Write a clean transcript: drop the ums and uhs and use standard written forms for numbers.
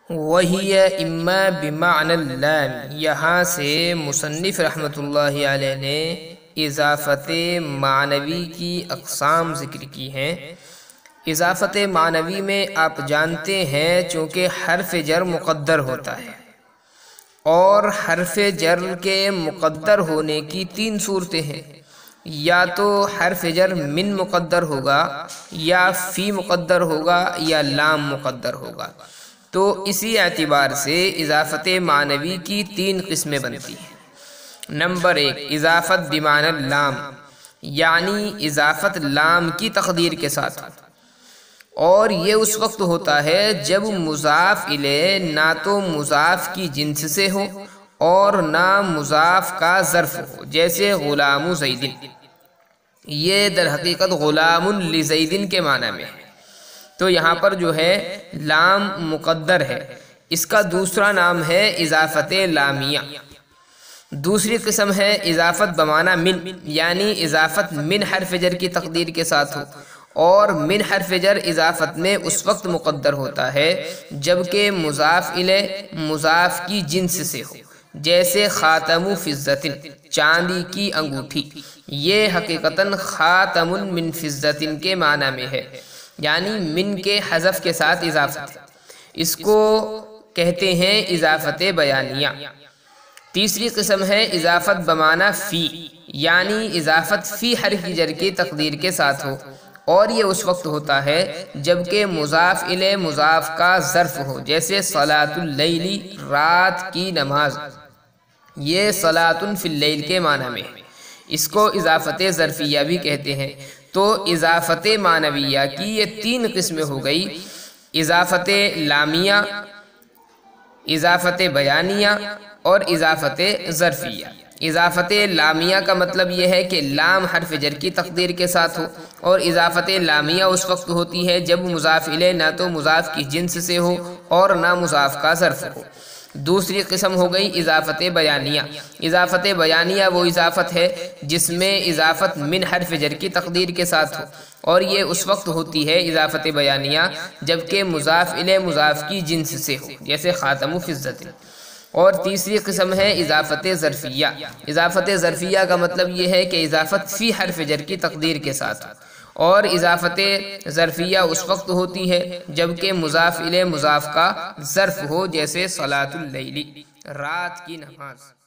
وہی اما بمعنی اللام، یہاں سے مصنف رحمۃ اللہ علیہ نے اضافت معنوی کی اقسام ذکر کی ہیں۔ اضافت معنوی میں آپ جانتے ہیں چونکہ حرف جر مقدر ہوتا ہے، اور حرف جر کے مقدر ہونے کی تین صورتیں ہیں، یا تو حرف جر من مقدر ہوگا، یا فی مقدر ہوگا، یا لام مقدر ہوگا۔ تو اسی اعتبار سے اضافت معنوی کی تین قسمیں بنتی ہیں۔ نمبر 1، اضافت بمعنی اللام، یعنی اضافت لام کی تقدیر کے ساتھ، اور یہ اس وقت ہوتا ہے جب مضاف الیہ نہ تو مضاف کی جنس سے ہو اور نہ مضاف کا ظرف ہو، جیسے غلام زید۔ یہ در حقیقت غلام لزید کے معنی میں ہے، تو یہاں پر جو ہے لام مقدر ہے۔ اس کا دوسرا نام ہے اضافت لامیہ۔ دوسری قسم ہے اضافت بمعنی من، یعنی اضافت من حرف جر کی تقدیر کے ساتھ ہو، اور من حرف جر اضافت میں اس وقت مقدر ہوتا ہے جبکہ مضاف الیہ مضاف کی جنس سے ہو، جیسے خاتم فضۃ، چاندی کی انگوٹھی۔ یہ حقیقتاً خاتم من فضۃ کے معنی میں ہے، یعنی من کے حذف کے ساتھ اضافت، اس کو کہتے ہیں اضافت بیانیہ۔ تیسری قسم ہے اضافت بمعنی فی، یعنی اضافت فی حرف جر کی تقدیر کے ساتھ ہو، اور یہ اس وقت ہوتا ہے جبکہ مضاف الیہ مضاف کا ظرف ہو، جیسے صلاۃ اللیل، رات کی نماز۔ یہ صلاۃ فی اللیل کے معنی میں ہے، اس کو اضافت ظرفیہ بھی کہتے ہیں۔ تو اضافت معنویہ کی یہ تین قسمیں ہو گئی: اضافت لامیہ، اضافت بیانیہ، اور اضافت ظرفیہ۔ اضافت لامیہ کا مطلب یہ ہے کہ لام حرف جر کی تقدیر کے ساتھ ہو، اور اضافت لامیہ اس وقت ہوتی ہے جب مضاف الیہ نہ تو مضاف کی جنس سے ہو اور نہ مضاف کا ظرف ہو۔ دوسری قسم ہو گئی اضافت بیانیہ۔ اضافت بیانیہ وہ اضافت ہے جس میں اضافت من حرف جر کی تقدیر کے ساتھ ہو، اور یہ اس وقت ہوتی ہے اضافت بیانیہ جبکہ مضاف الیہ مضاف کی جنس سے ہو، جیسے خاتم فضۃ۔ اور تیسری قسم ہے اضافت ظرفیہ۔ اضافت ظرفیہ کا مطلب یہ ہے کہ اضافت فی حرف جر کی تقدیر کے ساتھ ہو، اور اضافت ظرفیہ اس وقت ہوتی ہے جبکہ مضاف الیہ مضاف کا ظرف ہو، جیسے صلاۃ اللیل، رات کی نماز۔